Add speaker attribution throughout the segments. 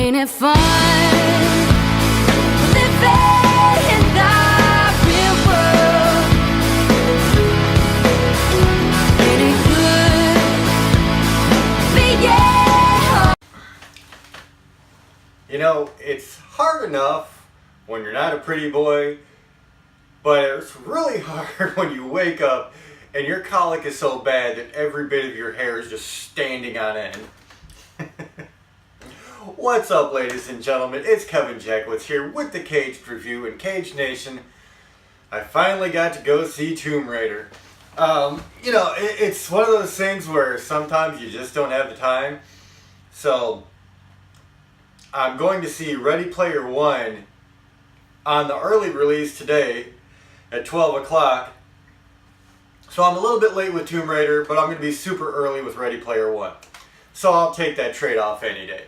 Speaker 1: Ain't it fun living in the real world? Ain't it good being home?
Speaker 2: You know, it's hard enough when you're not a pretty boy, but it's really hard when you wake up and your colic is so bad that every bit of your hair is just standing on end. What's up, ladies and gentlemen? It's Kevin Jackwitz here with the Caged Review and Cage Nation. I finally got to go see Tomb Raider. You know, it's one of those things where sometimes you just don't have the time. So, I'm going to see Ready Player One on the early release today at 12 o'clock. So I'm a little bit late with Tomb Raider, but I'm going to be super early with Ready Player One. So I'll take that trade-off any day.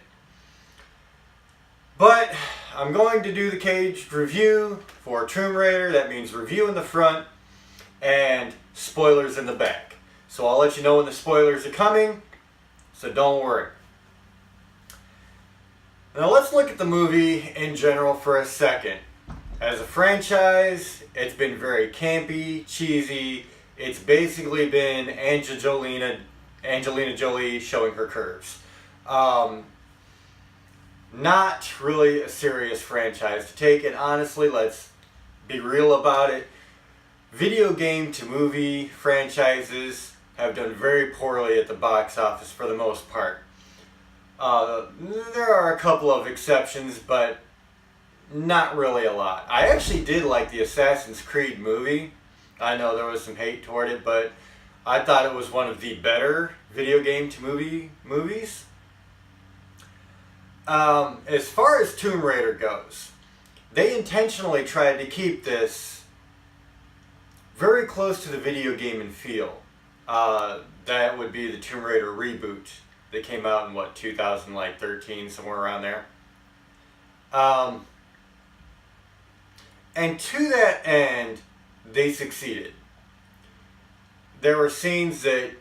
Speaker 2: But I'm going to do the Caged Review for Tomb Raider. That means review in the front and spoilers in the back. So I'll let you know when the spoilers are coming, so don't worry. Now let's look at the movie in general for a second. As a franchise, it's been very campy, cheesy. It's basically been Angelina Jolie showing her curves. Not really a serious franchise to take, and honestly, let's be real about it. Video game to movie franchises have done very poorly at the box office for the most part. There are a couple of exceptions, but not really a lot. I actually did like the Assassin's Creed movie. I know there was some hate toward it, but I thought it was one of the better video game to movie movies. As far as Tomb Raider goes, they intentionally tried to keep this very close to the video game in feel. That would be the Tomb Raider reboot that came out in 2013, somewhere around there. And to that end, they succeeded. There were scenes that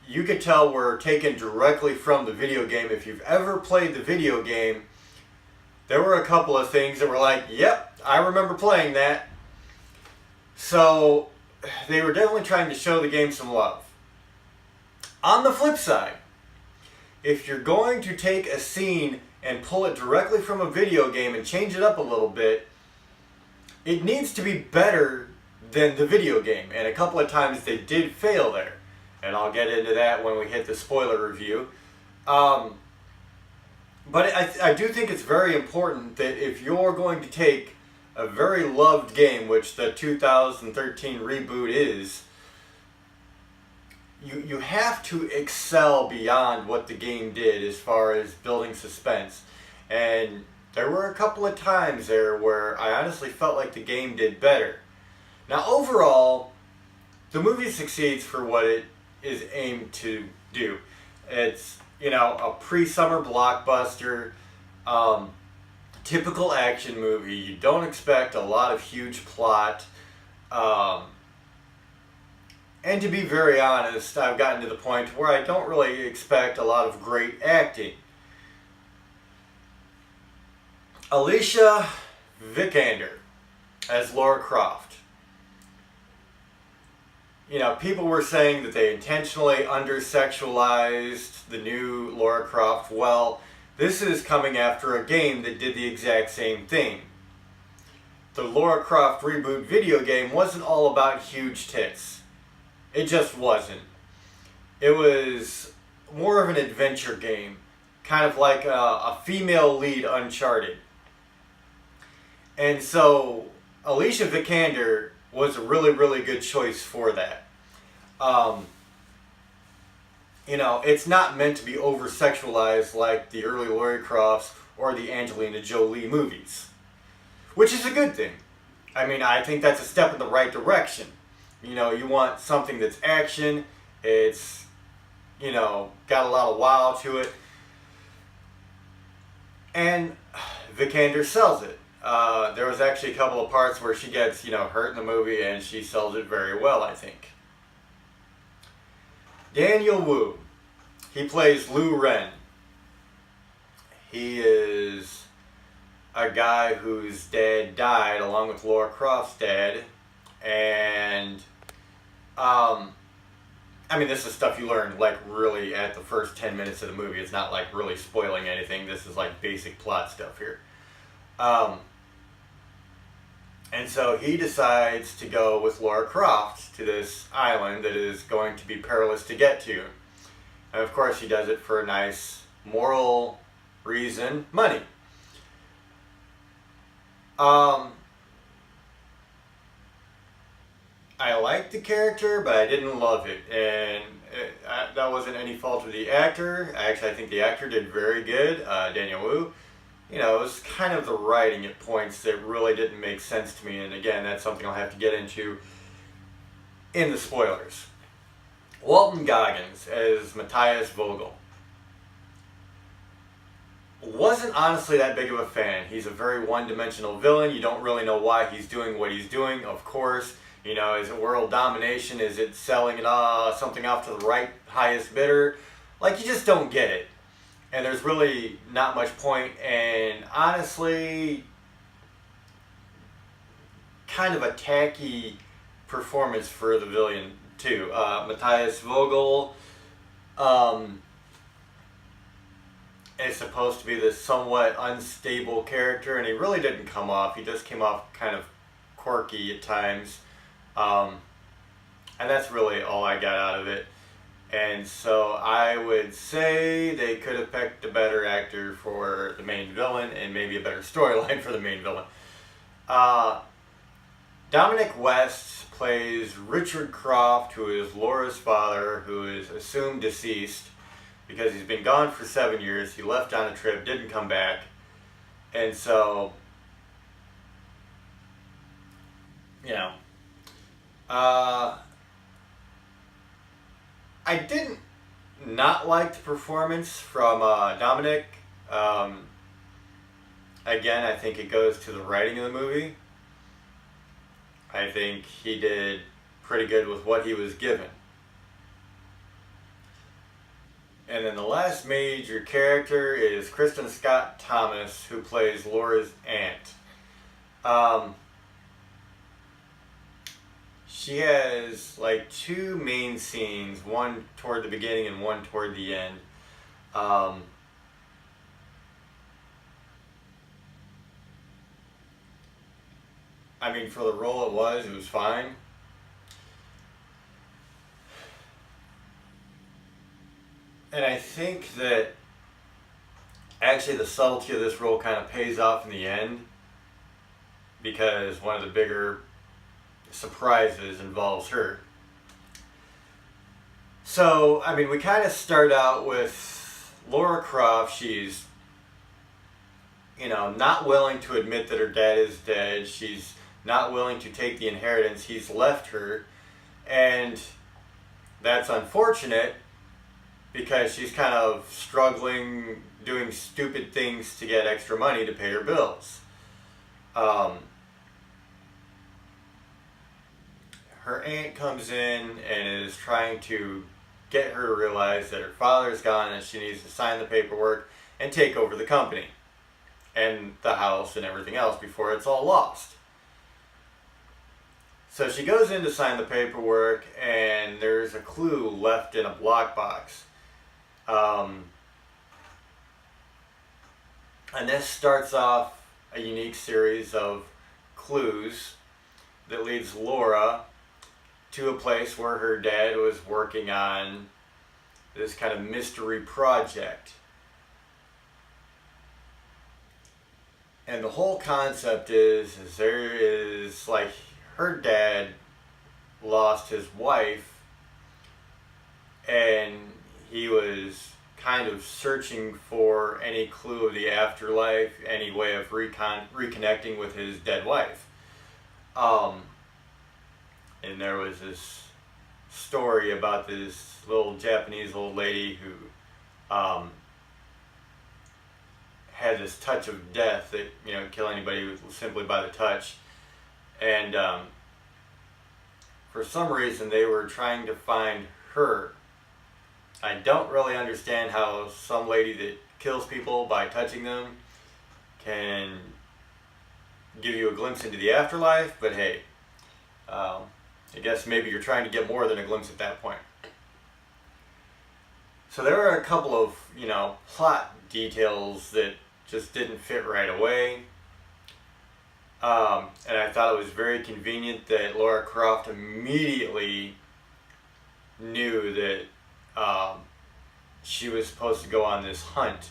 Speaker 2: you could tell were taken directly from the video game. If you've ever played the video game, there were a couple of things that were like, yep, I remember playing that. So they were definitely trying to show the game some love. On the flip side, if you're going to take a scene and pull it directly from a video game and change it up a little bit, it needs to be better than the video game. And a couple of times they did fail there. And I'll get into that when we hit the spoiler review. But I do think it's very important that if you're going to take a very loved game, which the 2013 reboot is, you have to excel beyond what the game did as far as building suspense. And there were a couple of times there where I honestly felt like the game did better. Now overall, the movie succeeds for what it is aimed to do. It's, you know, a pre-summer blockbuster, typical action movie. You don't expect a lot of huge plot. And to be very honest, I've gotten to the point where I don't really expect a lot of great acting. Alicia Vikander as Lara Croft. You know, people were saying that they intentionally under-sexualized the new Lara Croft. Well, this is coming after a game that did the exact same thing. The Lara Croft reboot video game wasn't all about huge tits. It just wasn't. It was more of an adventure game, kind of like a female lead Uncharted. And so Alicia Vikander was a really, really good choice for that. You know, it's not meant to be over-sexualized like the early Lara Crofts or the Angelina Jolie movies, which is a good thing. I mean, I think that's a step in the right direction. You know, you want something that's action, it's, you know, got a lot of wow to it, and Vikander sells it. There was actually a couple of parts where she gets, you know, hurt in the movie, and she sells it very well, I think. Daniel Wu, he plays Lu Ren. He is a guy whose dad died along with Laura Croft's dad. And I mean, this is stuff you learn like really at the first 10 minutes of the movie. It's not like really spoiling anything. This is like basic plot stuff here. And so he decides to go with Laura Croft to this island that is going to be perilous to get to. And of course he does it for a nice moral reason, money. I liked the character, but I didn't love it. And that wasn't any fault of the actor. Actually, I think the actor did very good, Daniel Wu. You know, it was kind of the writing at points that really didn't make sense to me. And again, that's something I'll have to get into in the spoilers. Walton Goggins as Matthias Vogel. Wasn't honestly that big of a fan. He's a very one-dimensional villain. You don't really know why he's doing what he's doing, of course. You know, is it world domination? Is it selling it something off to the right highest bidder? Like, you just don't get it. And there's really not much point. And honestly, kind of a tacky performance for the villain too. Matthias Vogel is supposed to be this somewhat unstable character, and he really didn't come off. He just came off kind of quirky at times. And that's really all I got out of it. And so I would say they could have picked a better actor for the main villain and maybe a better storyline for the main villain. Dominic West plays Richard Croft, who is Laura's father, who is assumed deceased because he's been gone for 7 years. He left on a trip, didn't come back. And so, you know, I didn't not like the performance from Dominic. Again, I think it goes to the writing of the movie. I think he did pretty good with what he was given. And then the last major character is Kristen Scott Thomas, who plays Laura's aunt. She has like two main scenes, one toward the beginning and one toward the end. I mean, for the role it was fine. And I think that actually the subtlety of this role kind of pays off in the end, because one of the bigger surprises involves her. So, I mean, we kind of start out with Laura Croft. She's, you know, not willing to admit that her dad is dead. She's not willing to take the inheritance he's left her. And that's unfortunate because she's kind of struggling, doing stupid things to get extra money to pay her bills. Her aunt comes in and is trying to get her to realize that her father's gone and she needs to sign the paperwork and take over the company and the house and everything else before it's all lost. So she goes in to sign the paperwork, and there's a clue left in a block box. And this starts off a unique series of clues that leads Laura to a place where her dad was working on this kind of mystery project. And the whole concept is there is like her dad lost his wife, and he was kind of searching for any clue of the afterlife, any way of reconnecting with his dead wife. And there was this story about this little Japanese old lady who had this touch of death that, you know, kill anybody simply by the touch. And for some reason they were trying to find her. I don't really understand how some lady that kills people by touching them can give you a glimpse into the afterlife, but hey, I guess maybe you're trying to get more than a glimpse at that point. So there are a couple of, plot details that just didn't fit right away. And I thought it was very convenient that Lara Croft immediately knew that she was supposed to go on this hunt.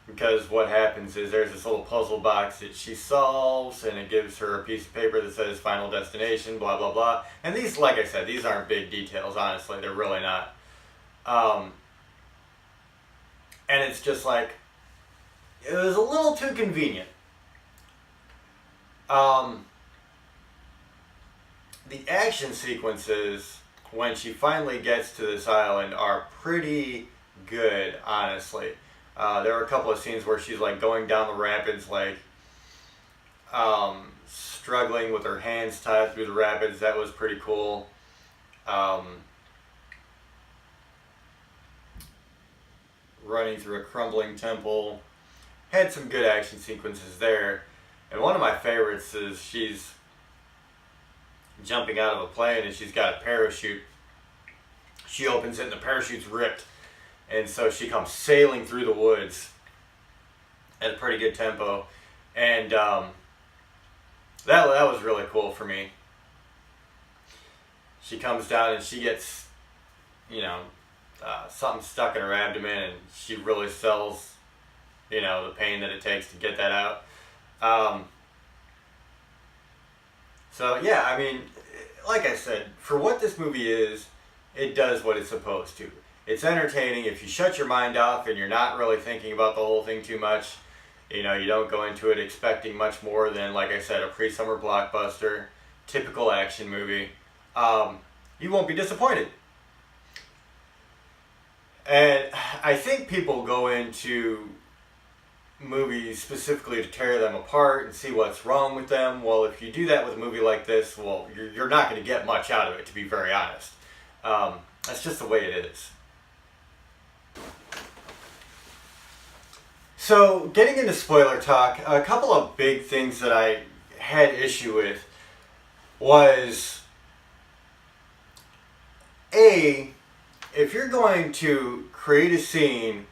Speaker 2: Because what happens is there's this little puzzle box that she solves, and it gives her a piece of paper that says final destination, blah, blah, blah. And these, like I said, these aren't big details, honestly. They're really not. And it's just like, it was a little too convenient. The action sequences when she finally gets to this island are pretty good, honestly. There were a couple of scenes where she's like going down the rapids, like struggling with her hands tied through the rapids. That was pretty cool. Running through a crumbling temple. Had some good action sequences there. And one of my favorites is she's jumping out of a plane and she's got a parachute. She opens it and the parachute's ripped. And so she comes sailing through the woods at a pretty good tempo. And that was really cool for me. She comes down and she gets, something stuck in her abdomen, and she really sells, the pain that it takes to get that out. So yeah, I mean, like I said, for what this movie is, it does what it's supposed to. It's entertaining. If you shut your mind off and you're not really thinking about the whole thing too much, you don't go into it expecting much more than, like I said, a pre-summer blockbuster, typical action movie, you won't be disappointed. And I think people go into movies specifically to tear them apart and see what's wrong with them. Well, if you do that with a movie like this, well, you're not going to get much out of it, to be very honest. That's just the way it is. So, getting into spoiler talk, a couple of big things that I had issue with was, if you're going to create a scene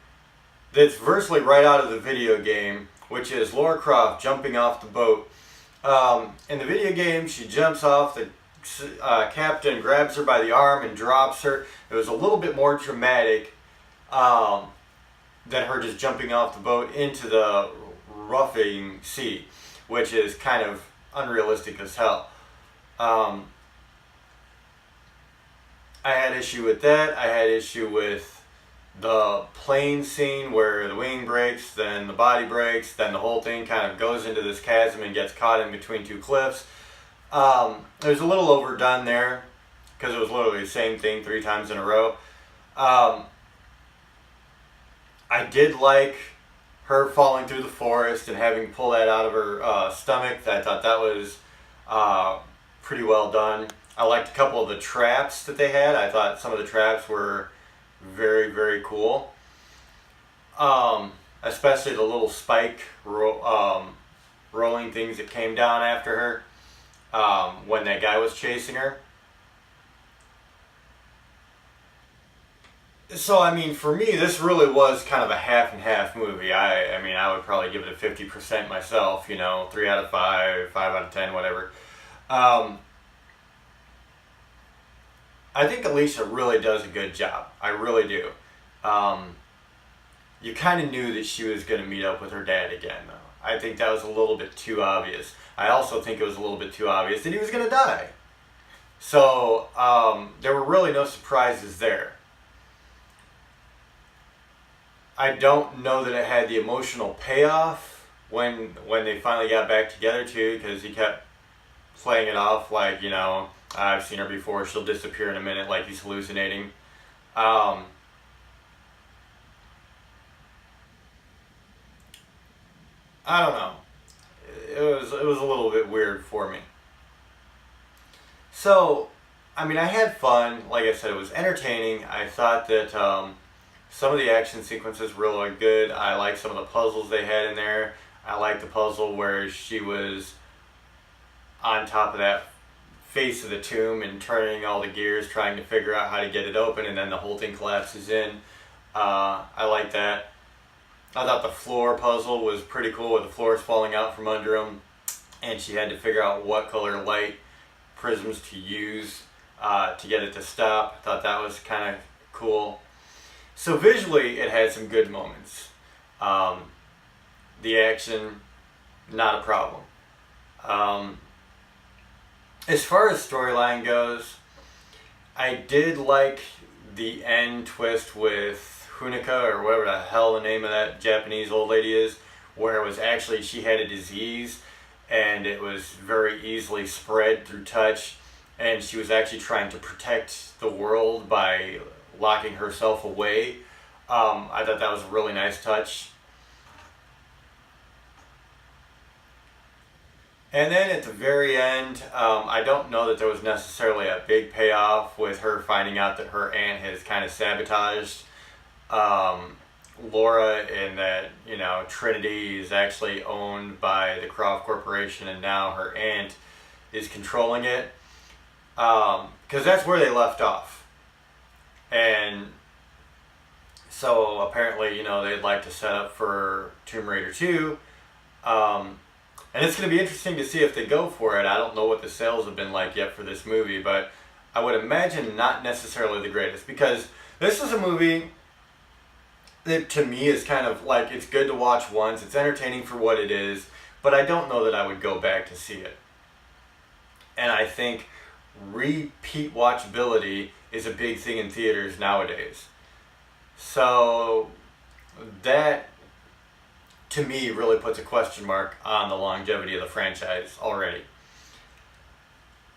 Speaker 2: that's virtually right out of the video game, which is Lara Croft jumping off the boat. In the video game, she jumps off, the captain grabs her by the arm and drops her. It was a little bit more dramatic than her just jumping off the boat into the roughing sea, which is kind of unrealistic as hell. I had issue with that. I had issue with the plane scene where the wing breaks, then the body breaks, then the whole thing kind of goes into this chasm and gets caught in between two cliffs. It was a little overdone there because it was literally the same thing 3 times in a row. I did like her falling through the forest and having to pull that out of her stomach. I thought that was pretty well done. I liked a couple of the traps that they had. I thought some of the traps were very, very cool. Especially the little spike rolling things that came down after her when that guy was chasing her. So, I mean, for me, this really was kind of a half and half movie. I mean, I would probably give it a 50% myself, 3 out of 5, 5 out of 10, whatever. I think Alicia really does a good job. I really do. You kind of knew that she was going to meet up with her dad again, though. I think that was a little bit too obvious. I also think it was a little bit too obvious that he was going to die. So, there were really no surprises there. I don't know that it had the emotional payoff when they finally got back together too, because he kept playing it off like, I've seen her before, she'll disappear in a minute, like he's hallucinating. I don't know. It was a little bit weird for me. So, I mean, I had fun. Like I said, it was entertaining. I thought that some of the action sequences were really good. I liked some of the puzzles they had in there. I like the puzzle where she was on top of that face of the tomb and turning all the gears, trying to figure out how to get it open, and then the whole thing collapses in. I like that. I thought the floor puzzle was pretty cool, with the floors falling out from under them, and she had to figure out what color light prisms to use to get it to stop. I thought that was kind of cool. So visually, it had some good moments. The action, not a problem. As far as storyline goes, I did like the end twist with Hunika, or whatever the hell the name of that Japanese old lady is, where it was actually she had a disease and it was very easily spread through touch, and she was actually trying to protect the world by locking herself away. I thought that was a really nice touch. And then at the very end, I don't know that there was necessarily a big payoff with her finding out that her aunt has kind of sabotaged Laura, and that, you know, Trinity is actually owned by the Croft Corporation, and now her aunt is controlling it. Because that's where they left off. And so apparently, you know, they'd like to set up for Tomb Raider 2. And it's going to be interesting to see if they go for it. I don't know what the sales have been like yet for this movie, but I would imagine not necessarily the greatest, because this is a movie that to me is kind of like, it's good to watch once, it's entertaining for what it is, but I don't know that I would go back to see it. And I think repeat watchability is a big thing in theaters nowadays. So that, to me, really puts a question mark on the longevity of the franchise already.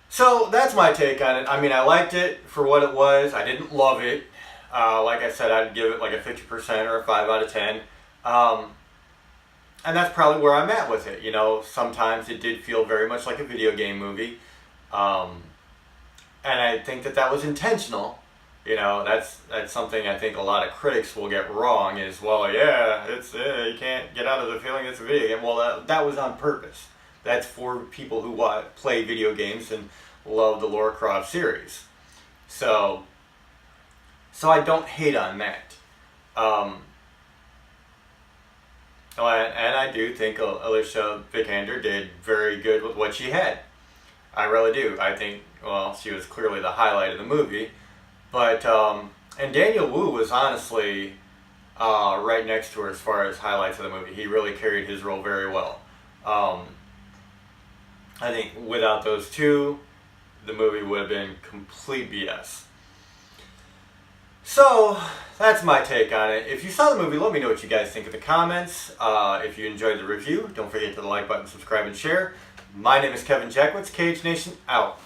Speaker 2: So that's my take on it. I mean, I liked it for what it was. I didn't love it. Like I said, I'd give it like a 50% or a 5 out of 10. And that's probably where I'm at with it. You know, sometimes it did feel very much like a video game movie. And I think that that was intentional. You know, that's something I think a lot of critics will get wrong, is, well, yeah, it's you can't get out of the feeling it's a video game. Well, that was on purpose. That's for people who play video games and love the Lara Croft series. So I don't hate on that. And I do think Alicia Vikander did very good with what she had. I really do. I think, well, she was clearly the highlight of the movie. But, and Daniel Wu was honestly right next to her as far as highlights of the movie. He really carried his role very well. I think without those two, the movie would have been complete BS. So, that's my take on it. If you saw the movie, let me know what you guys think in the comments. If you enjoyed the review, don't forget to the like button, subscribe, and share. My name is Kevin Jackwitz, KH Nation, out.